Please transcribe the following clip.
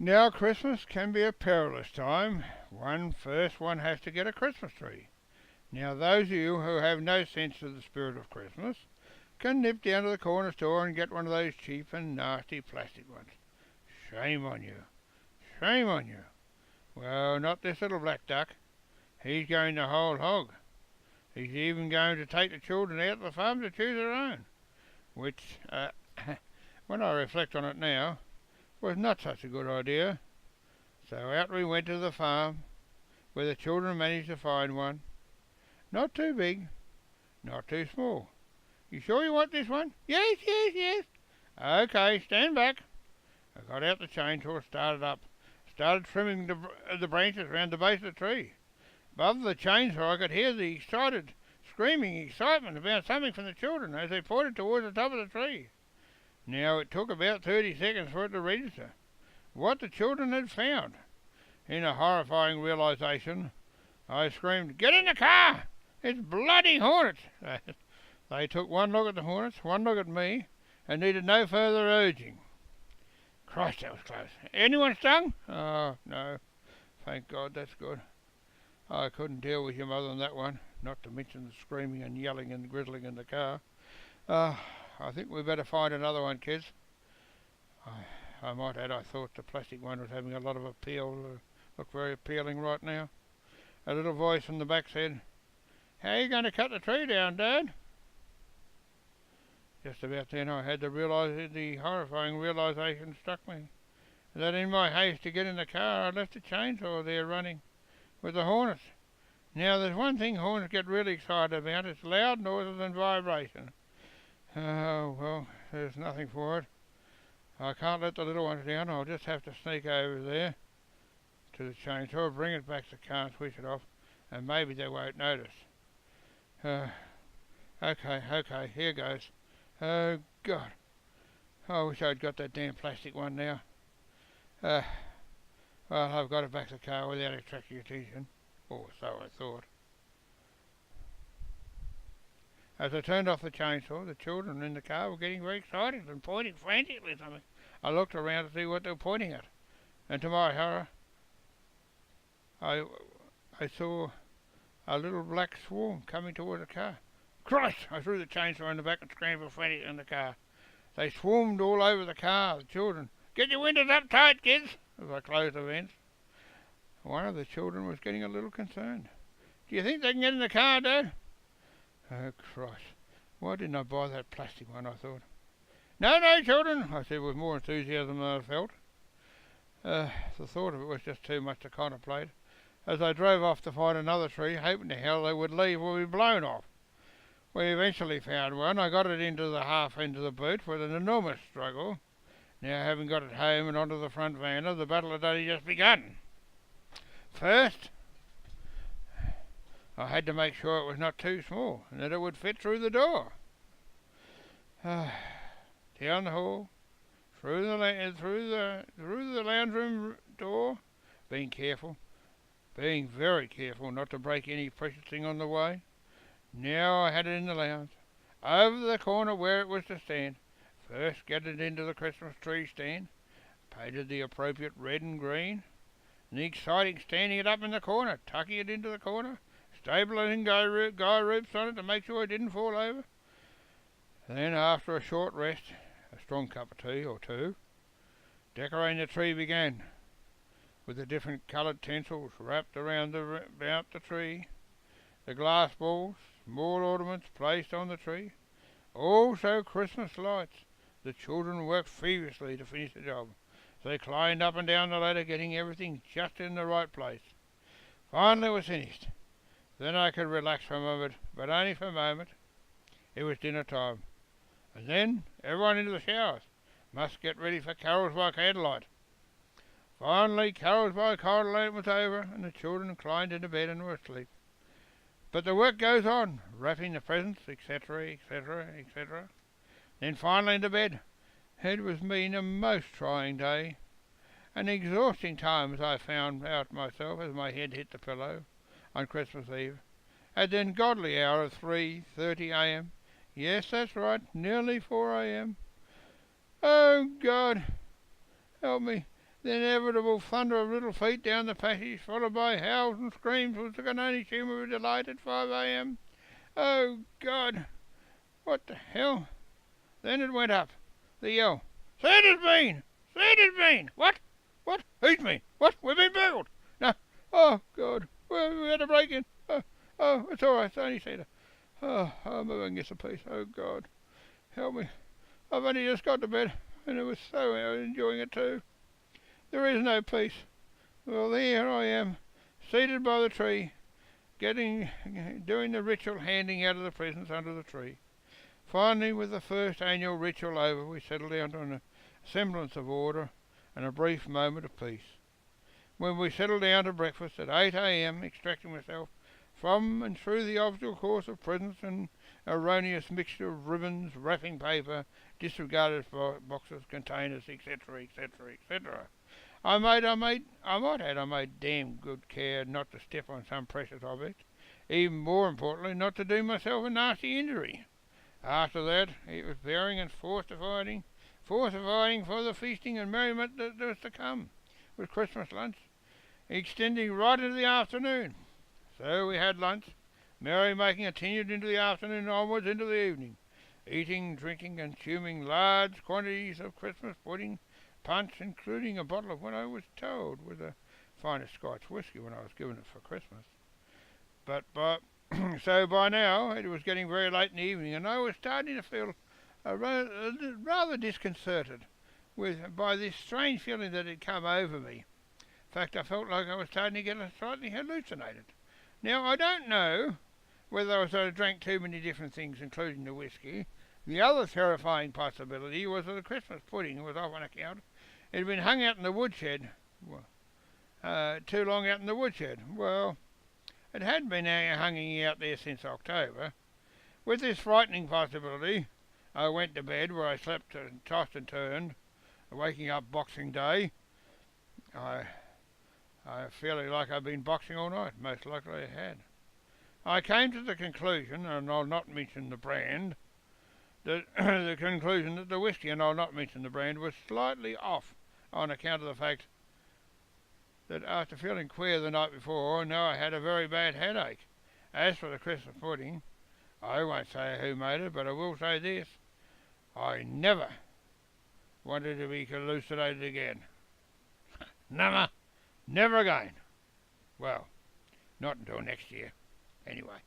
Now Christmas can be a perilous time. First one has to get a Christmas tree. Now those of you who have no sense of the spirit of Christmas can nip down to the corner store and get one of those cheap and nasty plastic ones. Shame on you. Shame on you. Well, not this little black duck. He's going the whole hog. He's even going to take the children out of the farm to choose their own, which, when I reflect on it now, was not such a good idea. So out we went to the farm, where the children managed to find one. Not too big, not too small. You sure you want this one? Yes, yes, yes. Okay, stand back. I got out the chainsaw, started trimming the branches around the base of the tree. Above the chainsaw I could hear the excited, screaming excitement about something from the children as they pointed towards the top of the tree. Now it took about 30 seconds for it to register what the children had found. In a horrifying realization, I screamed, "Get in the car! It's bloody hornets!" They took one look at the hornets, one look at me, and needed no further urging. Christ, that was close. Anyone stung? Oh, no. Thank God, that's good. I couldn't deal with your mother on that one, not to mention the screaming and yelling and grizzling in the car. I think we better find another one, kids. I might add, I thought the plastic one was having a lot of appeal, looked very appealing right now. A little voice from the back said, "How are you going to cut the tree down, Dad?" Just about then I had the horrifying realization struck me, that in my haste to get in the car I left the chainsaw there running with the hornets. Now there's one thing hornets get really excited about, it's loud noises and vibration. Oh, well, there's nothing for it. I can't let the little ones down, I'll just have to sneak over there to the chainsaw, bring it back to the car and switch it off, and maybe they won't notice. Okay, here goes. Oh, God. I wish I'd got that damn plastic one now. Well, I've got it back to the car without attracting attention. Or so I thought. As I turned off the chainsaw, the children in the car were getting very excited and pointing frantically at something. I looked around to see what they were pointing at, and to my horror, I saw a little black swarm coming toward the car. Christ! I threw the chainsaw in the back and scrambled frantically in the car. They swarmed all over the car, the children. "Get your windows up tight, kids," as I closed the vents. One of the children was getting a little concerned. "Do you think they can get in the car, Dad?" Oh, Christ. Why didn't I buy that plastic one, I thought. No, children, I said with more enthusiasm than I felt. The thought of it was just too much to contemplate, as I drove off to find another tree, hoping to hell they would leave or be blown off. We eventually found one. I got it into the half end of the boot with an enormous struggle. Now, having got it home and onto the front veranda, the battle had only just begun. First, I had to make sure it was not too small and that it would fit through the door. Down the hall, through the lounge room door, being very careful not to break any precious thing on the way. Now I had it in the lounge, over the corner where it was to stand. First get it into the Christmas tree stand, painted the appropriate red and green, and the exciting standing it up in the corner, tucking it into the corner, stabilizing guy ropes on it to make sure it didn't fall over. Then after a short rest, a strong cup of tea or two, decorating the tree began, with the different coloured tinsels wrapped around about the tree, the glass balls, small ornaments placed on the tree, also Christmas lights. The children worked feverishly to finish the job. So they climbed up and down the ladder, getting everything just in the right place. Finally it was finished. Then I could relax for a moment, but only for a moment. It was dinner time. And then everyone into the showers. Must get ready for carols by candlelight. Finally, carols by candlelight was over, and the children climbed into bed and were asleep. But the work goes on, wrapping the presents, etc., etc., etc. Then finally into bed. It was been a most trying day, an exhausting time as I found out myself as my head hit the pillow on Christmas Eve, at the ungodly hour of 3:30 a.m. Yes, that's right, nearly 4 a.m. Oh, God, help me. The inevitable thunder of little feet down the passage, followed by howls and screams, which I can only assume of delight at 5 a.m. Oh, God! What the hell? Then it went up. The yell. Santa's been! Santa's been! What? What? Who's been? What? We've been burgled! No. Oh, God. We had a break in. Oh, it's all right. It's only Santa. I'm moving this a piece. Oh, God. Help me. I've only just got to bed, and it was so enjoying it too. There is no peace. Well, there I am, seated by the tree, doing the ritual handing out of the presents under the tree. Finally, with the first annual ritual over, we settled down to a semblance of order and a brief moment of peace. When we settled down to breakfast at 8 a.m., extracting myself from and through the obstacle course of presents and erroneous mixture of ribbons, wrapping paper, disregarded boxes, containers, etc., etc., etc. I might add, I made damn good care not to step on some precious object, even more importantly, not to do myself a nasty injury. After that, it was bearing and fortifying for the feasting and merriment that was to come, with Christmas lunch extending right into the afternoon. So we had lunch. Merry-making continued into the afternoon onwards into the evening, eating, drinking, and consuming large quantities of Christmas pudding, punch, including a bottle of what I was told was the finest Scotch whisky when I was given it for Christmas. So by now it was getting very late in the evening, and I was starting to feel rather disconcerted by this strange feeling that had come over me. In fact, I felt like I was starting to get slightly hallucinated. Now, I don't know whether I drank too many different things, including the whisky. The other terrifying possibility was that the Christmas pudding was off on account. It had been hung out in the woodshed, too long out in the woodshed. Well, it had been hanging out there since October. With this frightening possibility, I went to bed, where I slept and tossed and turned, waking up Boxing Day. I feeling like I'd been boxing all night. Most likely I had. I came to the conclusion, and I'll not mention the brand, that the conclusion that the whisky, and I'll not mention the brand, was slightly off on account of the fact that after feeling queer the night before, now I had a very bad headache. As for the Christmas pudding, I won't say who made it, but I will say this. I never wanted to be hallucinated again. Never again. Well, not until next year, anyway.